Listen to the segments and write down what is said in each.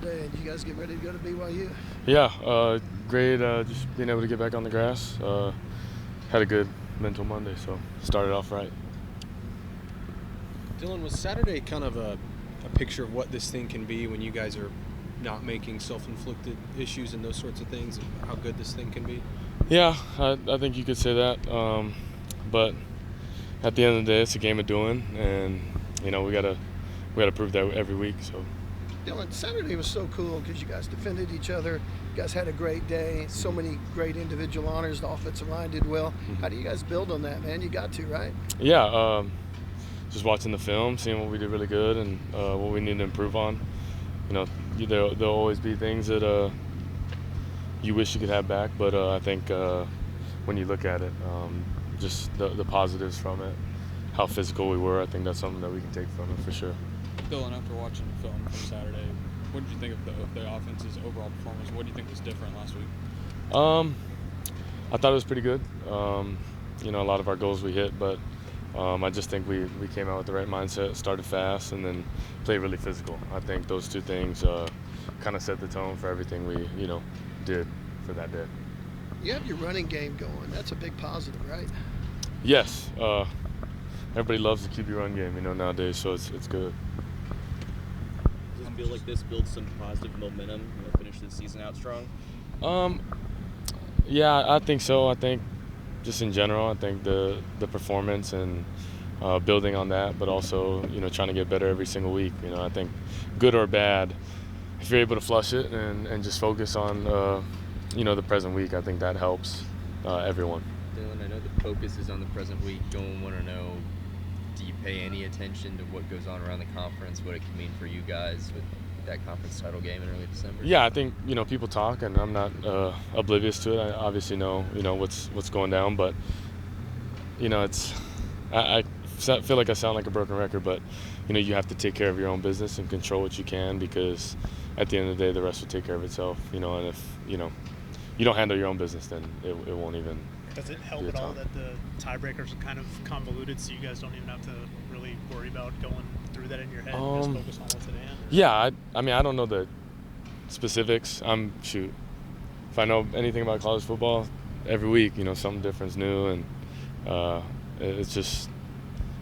today, and you guys get ready to go to BYU. Yeah, great. Just being able to get back on the grass. Had a good mental Monday, so started off right. Dillon, was Saturday kind of a picture of what this thing can be when you guys are not making self-inflicted issues and those sorts of things, and how good this thing can be? Yeah, I think you could say that. But at the end of the day, it's a game of doing, and we gotta prove that every week. So. Dillon, Saturday was so cool because you guys defended each other. You guys had a great day. So many great individual honors. The offensive line did well. How do you guys build on that, man? You got to, right? Yeah, just watching the film, seeing what we did really good and what we need to improve on. There'll always be things that you wish you could have back, but I think when you look at it, just the positives from it, how physical we were, I think that's something that we can take from it for sure. Dillon, after watching the film from Saturday, what did you think of the offense's overall performance? What do you think was different last week? I thought it was pretty good. A lot of our goals we hit, but I just think we came out with the right mindset, started fast, and then played really physical. I think those two things kind of set the tone for everything we did for that day. You have your running game going. That's a big positive, right? Yes. Everybody loves the QB run game, nowadays, so it's good. Does it feel like this builds some positive momentum, finish the season out strong? Yeah, I think so. I think just in general, I think the performance and building on that, but also, trying to get better every single week. I think good or bad, if you're able to flush it and just focus on, the present week, I think that helps everyone. Dillon, I know the focus is on the present week. Don't want to know, do you pay any attention to what goes on around the conference, what it can mean for you guys with that conference title game in early December? Yeah, I think people talk, and I'm not oblivious to it. I obviously know what's going down, but I feel like I sound like a broken record, but you have to take care of your own business and control what you can, because at the end of the day, the rest will take care of itself. And if you don't handle your own business, then it won't even. Does it help at all that the tiebreakers are kind of convoluted, so you guys don't even have to really worry about going through that in your head and just focus on what's at hand? Yeah, I don't know the specifics. If I know anything about college football, every week, something different is new, and it's just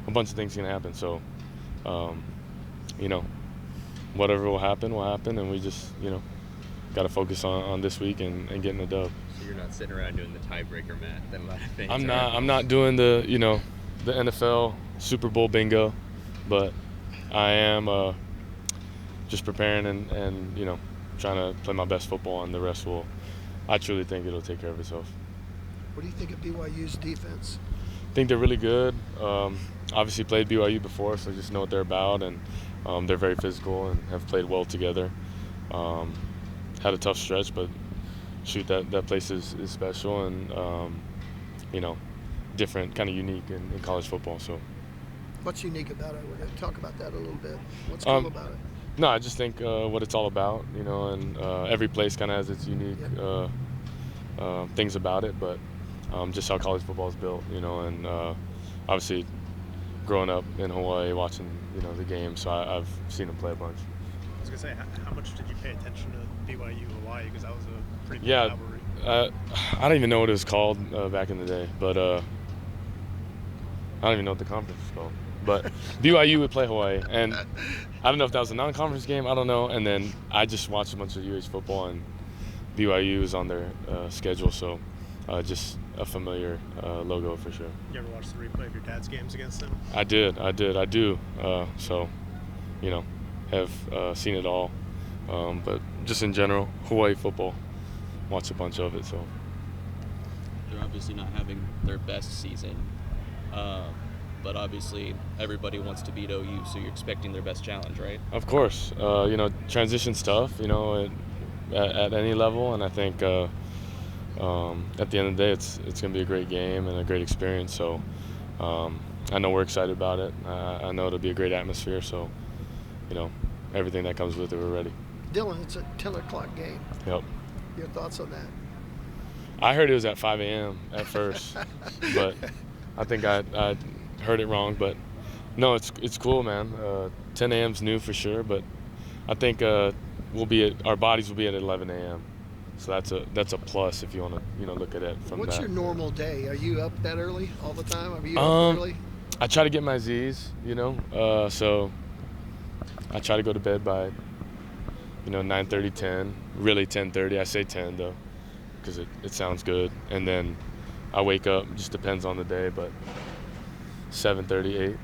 a bunch of things can happen. So, whatever will happen, and we just, got to focus on this week and getting the dub. So you're not sitting around doing the tiebreaker math that a lot of things. I'm not doing the NFL Super Bowl bingo, but I am just preparing and trying to play my best football, and the rest I truly think it'll take care of itself. What do you think of BYU's defense? I think they're really good. Obviously played BYU before, so just know what they're about, and they're very physical and have played well together. Had a tough stretch, but that place is special and different, kind of unique in college football. So, what's unique about it? We're going to talk about that a little bit. What's cool about it? No, I just think what it's all about, and every place kind of has its unique things about it, but just how college football is built, and obviously growing up in Hawaii, watching the game, so I've seen them play a bunch. I was going to say, how much did you pay attention to BYU Hawaii, because that was a pretty big rivalry? I don't even know what it was called back in the day, but I don't even know what the conference was called. But BYU would play Hawaii, and I don't know if that was a non-conference game, I don't know. And then I just watched a bunch of UH football, and BYU was on their schedule, so just a familiar logo for sure. You ever watch the replay of your dad's games against them? I do. So, have seen it all. But just in general, Hawaii football, watch a bunch of it. So they're obviously not having their best season, but obviously everybody wants to beat OU, so you're expecting their best challenge, right? Of course, transition's tough, at any level, and I think at the end of the day, it's going to be a great game and a great experience. So I know we're excited about it. I know it'll be a great atmosphere. So everything that comes with it, we're ready. Dillon, it's a 10 o'clock game. Yep. Your thoughts on that? I heard it was at 5 a.m. at first, but I think I heard it wrong. But no, it's cool, man. 10 a.m.'s new for sure, but I think our bodies will be at 11 a.m. So that's a plus if you want to look at it from What's that. your normal day? Are you up that early all the time? Are you up early? I try to get my Z's, so I try to go to bed by 9:30, 10. Really 10:30. I say 10 though, because it sounds good. And then I wake up. Just depends on the day, but 7:30, 8.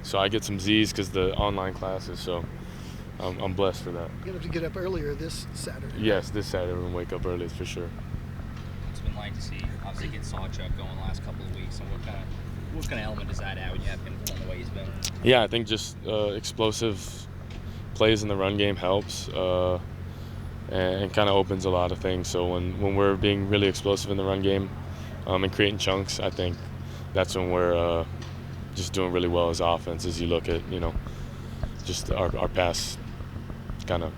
So I get some Z's because the online classes. So I'm blessed for that. You're gonna have to get up earlier this Saturday. Yes, this Saturday we're gonna wake up early for sure. It's been like to see, obviously, get Sawchuck going the last couple of weeks, and what kind of element does that add when you have him playing the way he's been? Yeah, I think just explosive plays in the run game helps and kind of opens a lot of things. So when we're being really explosive in the run game and creating chunks, I think that's when we're just doing really well as offense. As you look at just our past kind of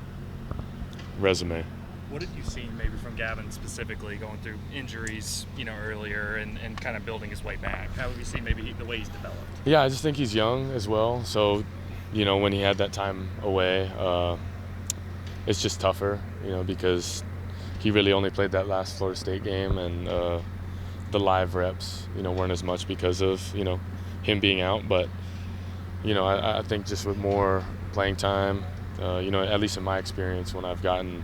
resume. What have you seen maybe from Gavin specifically going through injuries, earlier and kind of building his way back? How have you seen maybe the way he's developed? Yeah, I just think he's young as well. So, when he had that time away, it's just tougher, because he really only played that last Florida State game, and the live reps, weren't as much because of, him being out. But, I think just with more playing time, at least in my experience, when I've gotten,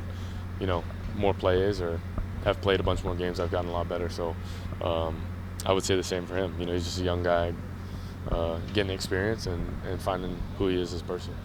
more plays or have played a bunch more games, I've gotten a lot better. So I would say the same for him. He's just a young guy getting experience and finding who he is as a person.